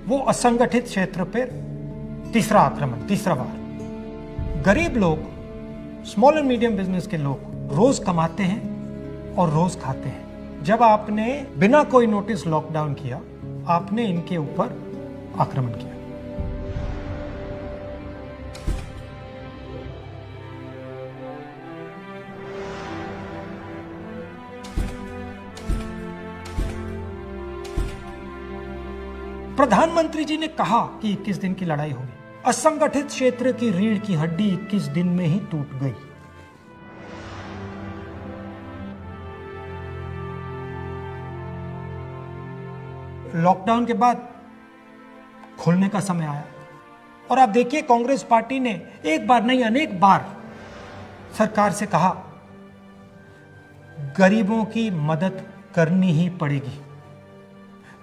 वो असंगठित क्षेत्र पर तीसरा आक्रमण, तीसरा बार। गरीब लोग, स्मॉल एंड मीडियम बिजनेस के लोग रोज कमाते हैं और रोज खाते हैं। जब आपने बिना कोई नोटिस लॉकडाउन किया, आपने इनके ऊपर आक्रमण किया। प्रधानमंत्री जी ने कहा कि 21 दिन की लड़ाई होगी। असंगठित क्षेत्र की रीढ़ की हड्डी 21 दिन में ही टूट गई। लॉकडाउन के बाद खुलने का समय आया और आप देखिए, कांग्रेस पार्टी ने एक बार नहीं अनेक बार सरकार से कहा गरीबों की मदद करनी ही पड़ेगी,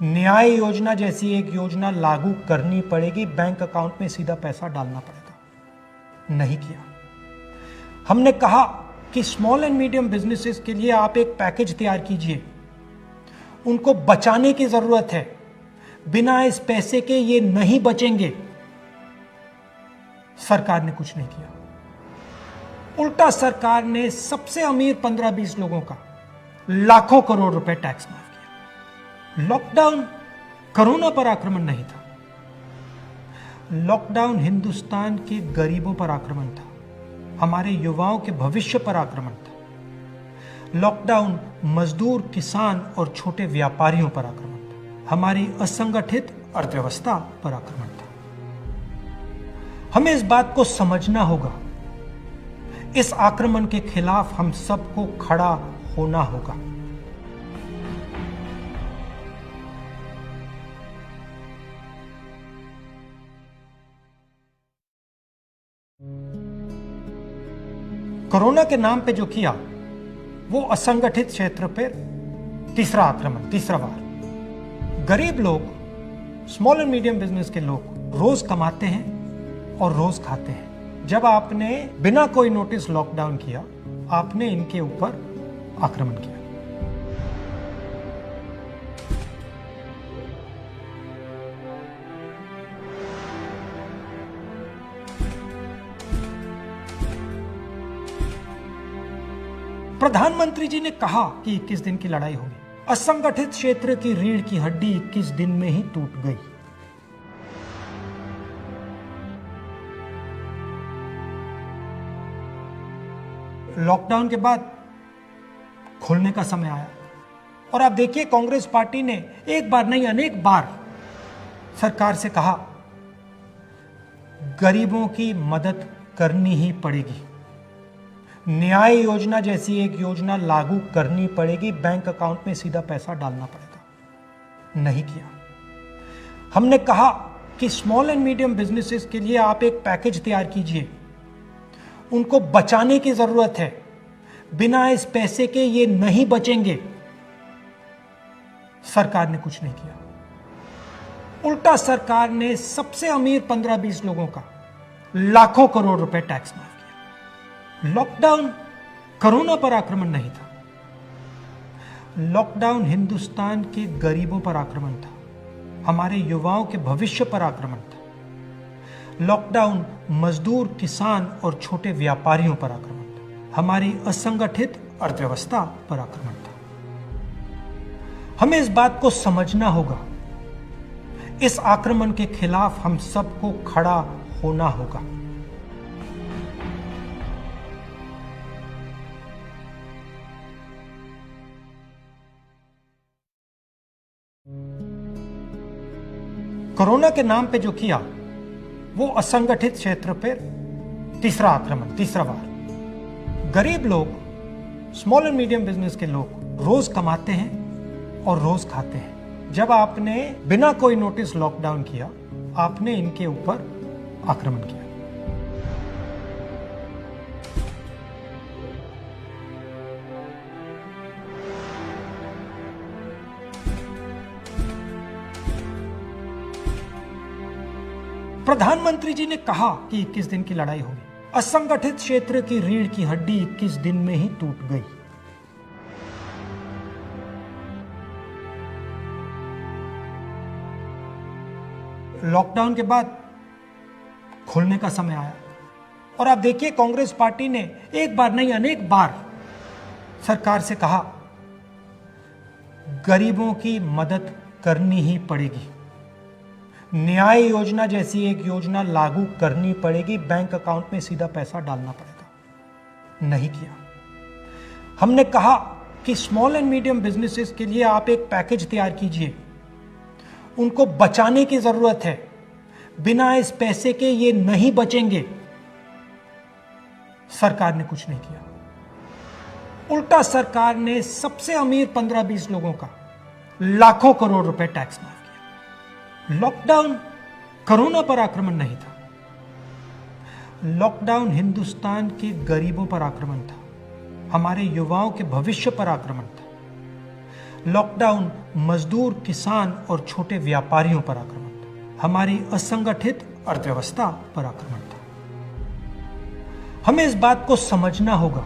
न्याय योजना जैसी एक योजना लागू करनी पड़ेगी, बैंक अकाउंट में सीधा पैसा डालना पड़ेगा। नहीं किया। हमने कहा कि स्मॉल एंड मीडियम बिजनेसेस के लिए आप एक पैकेज तैयार कीजिए, उनको बचाने की जरूरत है, बिना इस पैसे के ये नहीं बचेंगे। सरकार ने कुछ नहीं किया। उल्टा सरकार ने सबसे अमीर 15-20 लोगों का लाखों करोड़ रुपए टैक्स माफ किया। लॉकडाउन कोरोना पर आक्रमण नहीं था, लॉकडाउन हिंदुस्तान के गरीबों पर आक्रमण था, हमारे युवाओं के भविष्य पर आक्रमण था। लॉकडाउन मजदूर, किसान और छोटे व्यापारियों पर आक्रमण था, हमारी असंगठित अर्थव्यवस्था पर आक्रमण था। हमें इस बात को समझना होगा, इस आक्रमण के खिलाफ हम सबको खड़ा होना होगा। कोरोना के नाम पे जो किया, वो असंगठित क्षेत्र पर तीसरा आक्रमण, तीसरा बार। गरीब लोग, स्मॉल एंड मीडियम बिजनेस के लोग रोज कमाते हैं और रोज खाते हैं। जब आपने बिना कोई नोटिस लॉकडाउन किया, आपने इनके ऊपर आक्रमण किया। प्रधानमंत्री जी ने कहा कि 21 दिन की लड़ाई होगी। असंगठित क्षेत्र की रीढ़ की हड्डी 21 दिन में ही टूट गई। लॉकडाउन के बाद खुलने का समय आया और आप देखिए, कांग्रेस पार्टी ने एक बार नहीं अनेक बार सरकार से कहा गरीबों की मदद करनी ही पड़ेगी, न्याय योजना जैसी एक योजना लागू करनी पड़ेगी, बैंक अकाउंट में सीधा पैसा डालना पड़ेगा। नहीं किया। हमने कहा कि स्मॉल एंड मीडियम बिजनेसेस के लिए आप एक पैकेज तैयार कीजिए, उनको बचाने की जरूरत है, बिना इस पैसे के ये नहीं बचेंगे। सरकार ने कुछ नहीं किया। उल्टा सरकार ने सबसे अमीर 15-20 लोगों का लाखों करोड़ रुपए टैक्स माफ किया। लॉकडाउन कोरोना पर आक्रमण नहीं था, लॉकडाउन हिंदुस्तान के गरीबों पर आक्रमण था, हमारे युवाओं के भविष्य पर आक्रमण था। लॉकडाउन मजदूर, किसान और छोटे व्यापारियों पर आक्रमण था, हमारी असंगठित अर्थव्यवस्था पर आक्रमण था। हमें इस बात को समझना होगा, इस आक्रमण के खिलाफ हम सबको खड़ा होना होगा। कोरोना के नाम पे जो किया, वो असंगठित क्षेत्र पर तीसरा आक्रमण, तीसरा बार। गरीब लोग, स्मॉल एंड मीडियम बिजनेस के लोग रोज कमाते हैं और रोज खाते हैं। जब आपने बिना कोई नोटिस लॉकडाउन किया, आपने इनके ऊपर आक्रमण किया। प्रधानमंत्री जी ने कहा कि 21 दिन की लड़ाई होगी। असंगठित क्षेत्र की रीढ़ की हड्डी 21 दिन में ही टूट गई। लॉकडाउन के बाद खुलने का समय आया और आप देखिए कांग्रेस पार्टी ने एक बार नहीं अनेक बार सरकार से कहा गरीबों की मदद करनी ही पड़ेगी, न्याय योजना जैसी एक योजना लागू करनी पड़ेगी, बैंक अकाउंट में सीधा पैसा डालना पड़ेगा। नहीं किया। हमने कहा कि स्मॉल एंड मीडियम बिजनेसेस के लिए आप एक पैकेज तैयार कीजिए, उनको बचाने की जरूरत है, बिना इस पैसे के ये नहीं बचेंगे। सरकार ने कुछ नहीं किया। उल्टा सरकार ने सबसे अमीर 15-20 लोगों का लाखों करोड़ रुपए टैक्स माफ किया। लॉकडाउन कोरोना पर आक्रमण नहीं था, लॉकडाउन हिंदुस्तान के गरीबों पर आक्रमण था, हमारे युवाओं के भविष्य पर आक्रमण था। लॉकडाउन मजदूर, किसान और छोटे व्यापारियों पर आक्रमण था, हमारी असंगठित अर्थव्यवस्था पर आक्रमण था। हमें इस बात को समझना होगा,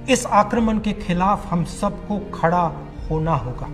इस आक्रमण के खिलाफ हम सबको खड़ा होना होगा।